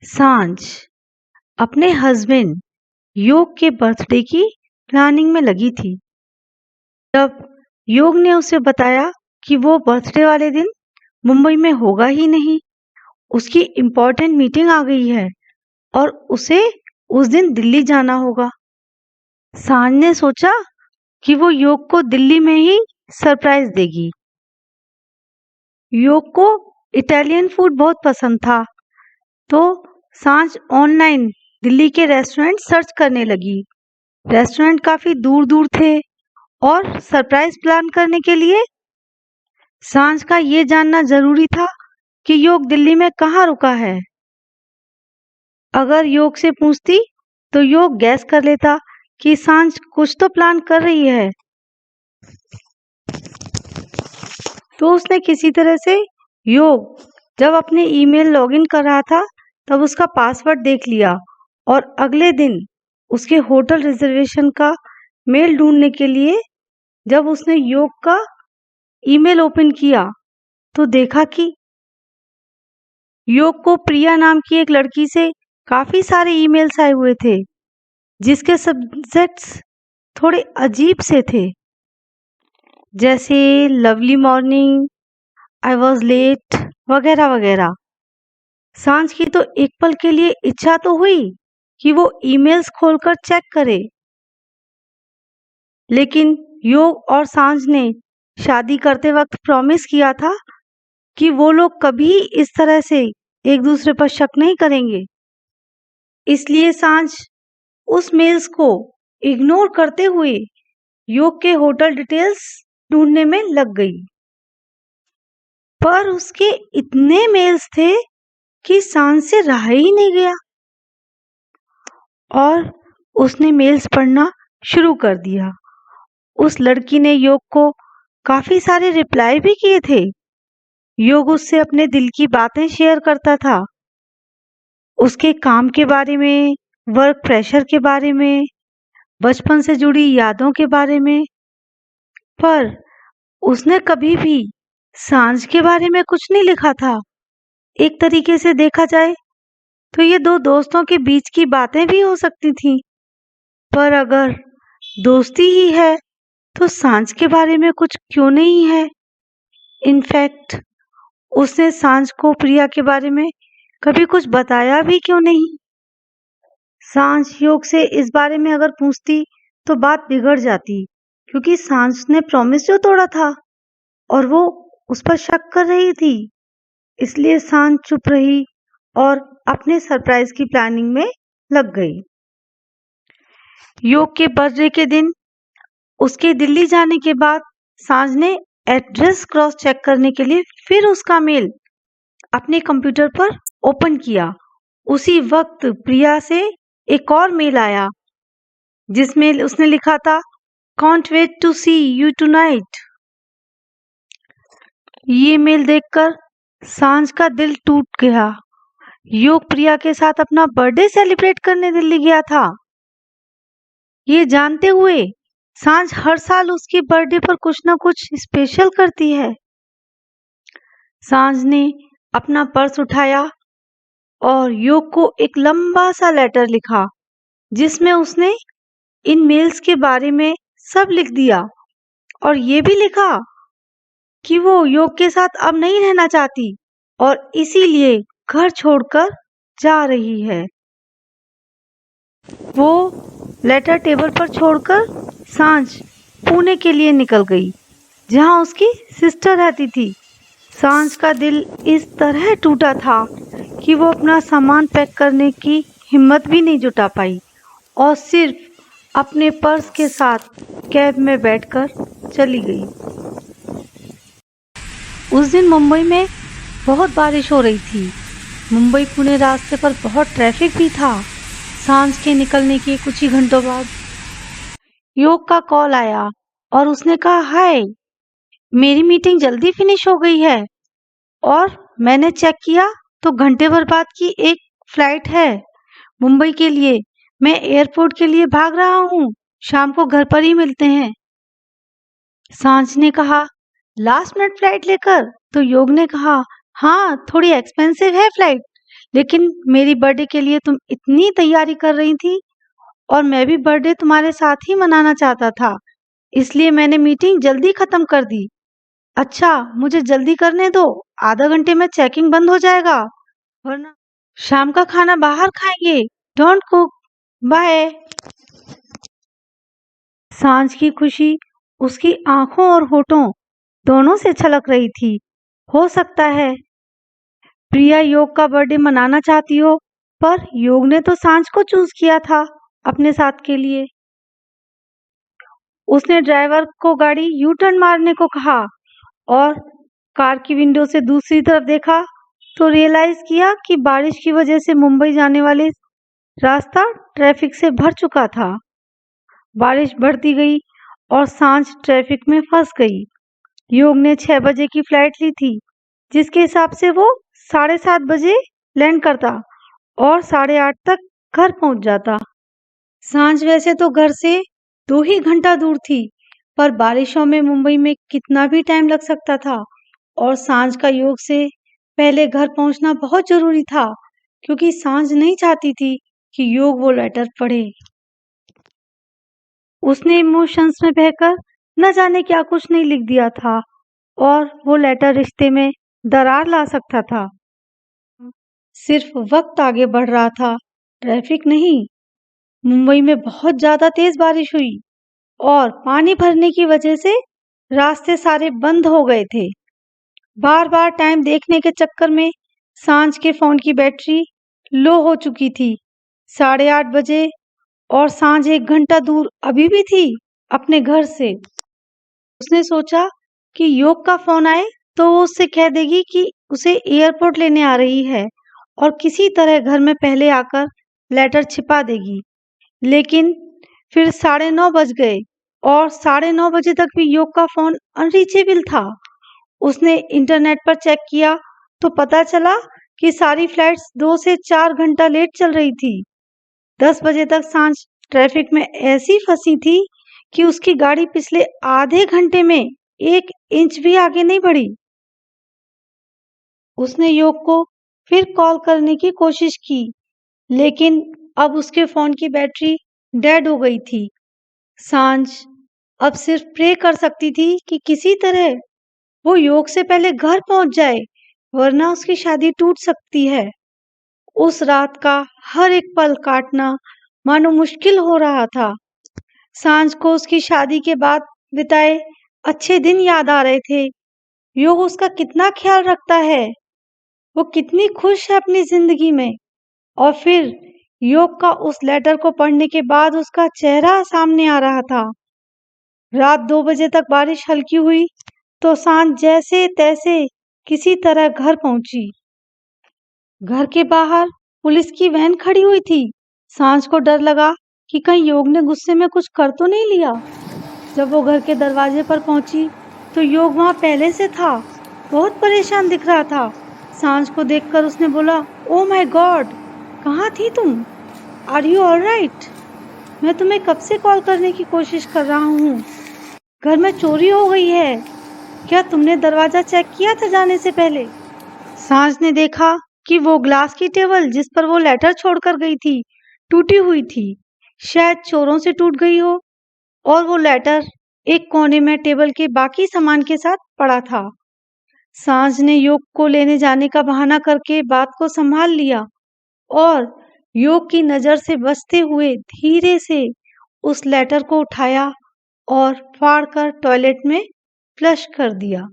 सांझ अपने हस्बैंड योग के बर्थडे की प्लानिंग में लगी थी। जब योग ने उसे बताया कि वो बर्थडे वाले दिन मुंबई में होगा ही नहीं, उसकी इम्पोर्टेंट मीटिंग आ गई है और उसे उस दिन दिल्ली जाना होगा। सांझ ने सोचा कि वो योग को दिल्ली में ही सरप्राइज देगी। योग को इटालियन फूड बहुत पसंद था, तो सांझ ऑनलाइन दिल्ली के रेस्टोरेंट सर्च करने लगी। रेस्टोरेंट काफी दूर दूर थे और सरप्राइज प्लान करने के लिए सांझ का ये जानना जरूरी था कि योग दिल्ली में कहाँ रुका है। अगर योग से पूछती तो योग गैस कर लेता कि सांझ कुछ तो प्लान कर रही है, तो उसने किसी तरह से योग जब अपने ईमेल लॉगिन कर रहा था तब उसका पासवर्ड देख लिया और अगले दिन उसके होटल रिजर्वेशन का मेल ढूंढने के लिए जब उसने योग का ईमेल ओपन किया तो देखा कि योग को प्रिया नाम की एक लड़की से काफी सारे ईमेल्स आए हुए थे, जिसके सब्जेक्ट्स थोड़े अजीब से थे, जैसे lovely morning, I was late वगैरह वगैरह। सांझ की तो एक पल के लिए इच्छा तो हुई कि वो ईमेल्स खोलकर चेक करे, लेकिन योग और सांझ ने शादी करते वक्त प्रॉमिस किया था कि वो लोग कभी इस तरह से एक दूसरे पर शक नहीं करेंगे। इसलिए सांझ उस मेल्स को इग्नोर करते हुए योग के होटल डिटेल्स ढूंढने में लग गई। पर उसके इतने मेल्स थे कि सांझ से रहा ही नहीं गया और उसने मेल्स पढ़ना शुरू कर दिया। उस लड़की ने योग को काफी सारे रिप्लाई भी किए थे। योग उससे अपने दिल की बातें शेयर करता था, उसके काम के बारे में, वर्क प्रेशर के बारे में, बचपन से जुड़ी यादों के बारे में। पर उसने कभी भी सांझ के बारे में कुछ नहीं लिखा था। एक तरीके से देखा जाए तो ये दो दोस्तों के बीच की बातें भी हो सकती थी, पर अगर दोस्ती ही है तो सांझ के बारे में कुछ क्यों नहीं है। इनफैक्ट उसने सांझ को प्रिया के बारे में कभी कुछ बताया भी क्यों नहीं। सांझ योग से इस बारे में अगर पूछती तो बात बिगड़ जाती, क्योंकि सांझ ने प्रॉमिस जो तोड़ा था और वो उस पर शक कर रही थी। इसलिए सांझ चुप रही और अपने सरप्राइज की प्लानिंग में लग गई। योग के बर्थडे के दिन उसके दिल्ली जाने के बाद सांझ ने एड्रेस क्रॉस चेक करने के लिए फिर उसका मेल अपने कंप्यूटर पर ओपन किया। उसी वक्त प्रिया से एक और मेल आया जिसमें उसने लिखा था, can't wait to see you tonight. ये मेल देखकर सांझ का दिल टूट गया। योग प्रिया के साथ अपना बर्थडे सेलिब्रेट करने दिल्ली गया था। ये जानते हुए सांझ हर साल उसके बर्थडे पर कुछ ना कुछ स्पेशल करती है। सांझ ने अपना पर्स उठाया और योग को एक लंबा सा लेटर लिखा, जिसमें उसने इन मेल्स के बारे में सब लिख दिया और ये भी लिखा कि वो योग के साथ अब नहीं रहना चाहती और इसीलिए घर छोड़कर जा रही है। वो लेटर टेबल पर छोड़कर सांझ पुणे के लिए निकल गई, जहां उसकी सिस्टर रहती थी। सांझ का दिल इस तरह टूटा था कि वो अपना सामान पैक करने की हिम्मत भी नहीं जुटा पाई और सिर्फ अपने पर्स के साथ कैब में बैठकर चली गई। उस दिन मुंबई में बहुत बारिश हो रही थी। मुंबई पुणे रास्ते पर बहुत ट्रैफिक भी था। सांझ के निकलने के कुछ ही घंटों बाद योग का कॉल आया और उसने कहा, हाय, मेरी मीटिंग जल्दी फिनिश हो गई है और मैंने चेक किया तो घंटे भर बाद की एक फ्लाइट है मुंबई के लिए। मैं एयरपोर्ट के लिए भाग रहा हूँ, शाम को घर पर ही मिलते हैं। सांझ ने कहा, लास्ट मिनट फ्लाइट लेकर? तो योग ने कहा, हाँ, थोड़ी एक्सपेंसिव है फ्लाइट, लेकिन मेरी बर्थडे के लिए तुम इतनी तैयारी कर रही थी और मैं भी बर्थडे तुम्हारे साथ ही मनाना चाहता था, इसलिए मैंने मीटिंग जल्दी खत्म कर दी। अच्छा, मुझे जल्दी करने दो, आधा घंटे में चेकिंग बंद हो जाएगा, वरना शाम का खाना बाहर खाएंगे। Don't cook. बाय। सांझ की खुशी उसकी आंखों और होठों दोनों से छलक रही थी। हो सकता है प्रिया योग का बर्थडे मनाना चाहती हो, पर योग ने तो सांझ को चूज किया था अपने साथ के लिए। उसने ड्राइवर को गाड़ी यू टर्न मारने को कहा और कार की विंडो से दूसरी तरफ देखा तो रियलाइज किया कि बारिश की वजह से मुंबई जाने वाले रास्ता ट्रैफिक से भर चुका था। बारिश बढ़ती गई और सांझ ट्रैफिक में फंस गई। योग ने 6 बजे की फ्लाइट ली थी, जिसके हिसाब से वो 7:30 बजे लैंड करता और 8:30 तक घर पहुंच जाता। सांझ वैसे तो घर से 2 ही घंटा दूर थी, पर बारिशों में मुंबई में कितना भी टाइम लग सकता था और सांझ का योग से पहले घर पहुंचना बहुत जरूरी था, क्योंकि सांझ नहीं चाहती थी कि योग वो लेटर पढ़े। उसने इमोशंस में बहकर न जाने क्या कुछ नहीं लिख दिया था और वो लेटर रिश्ते में दरार ला सकता था। सिर्फ वक्त आगे बढ़ रहा था, ट्रैफिक नहीं। मुंबई में बहुत ज्यादा तेज बारिश हुई और पानी भरने की वजह से रास्ते सारे बंद हो गए थे। बार बार टाइम देखने के चक्कर में सांझ के फोन की बैटरी लो हो चुकी थी। 8:30 बजे और सांझ 1 घंटा दूर अभी भी थी अपने घर से। उसने सोचा कि योग का फोन आए तो वो उससे कह देगी कि उसे एयरपोर्ट लेने आ रही है और किसी तरह घर में पहले आकर लेटर छिपा देगी। लेकिन फिर 9:30 बज गए और 9:30 बजे तक भी योग का फोन अनरीचेबल था। उसने इंटरनेट पर चेक किया तो पता चला कि सारी फ्लाइट्स 2 से 4 घंटा लेट चल रही थी। 10 बजे तक सांझ ट्रैफिक में ऐसी फंसी थी कि उसकी गाड़ी पिछले आधे घंटे में 1 इंच भी आगे नहीं बढ़ी। उसने योग को फिर कॉल करने की कोशिश की, लेकिन अब उसके फोन की बैटरी डेड हो गई थी। सांझ अब सिर्फ प्रे कर सकती थी कि किसी तरह वो योग से पहले घर पहुंच जाए, वरना उसकी शादी टूट सकती है। उस रात का हर एक पल काटना मानो मुश्किल हो रहा था। सांझ को उसकी शादी के बाद बिताए अच्छे दिन याद आ रहे थे। योग उसका कितना ख्याल रखता है, वो कितनी खुश है अपनी जिंदगी में। और फिर योग का उस लेटर को पढ़ने के बाद उसका चेहरा सामने आ रहा था। रात 2 बजे तक बारिश हल्की हुई तो सांझ जैसे तैसे किसी तरह घर पहुंची। घर के बाहर पुलिस की वैन खड़ी हुई थी। सांझ को डर लगा कि कहीं योग ने गुस्से में कुछ कर तो नहीं लिया। जब वो घर के दरवाजे पर पहुंची तो योग वहां पहले से था, बहुत परेशान दिख रहा था। सांझ को देखकर उसने बोला, ओ माय गॉड, कहाँ थी तुम? Are you all right? मैं तुम्हें कब से कॉल करने की कोशिश कर रहा हूँ। घर में चोरी हो गई है। क्या तुमने दरवाजा चेक किया था जाने से पहले? सांझ ने देखा कि वो ग्लास की टेबल जिस पर वो लेटर छोड़कर गई थी टूटी हुई थी। शायद चोरों से टूट गई हो और वो लेटर एक कोने में टेबल के बाकी सामान के साथ पड़ा था। सांझ ने योग को लेने जाने का बहाना करके बात को संभाल लिया और योग की नजर से बचते हुए धीरे से उस लेटर को उठाया और फाड़कर टॉयलेट में फ्लश कर दिया।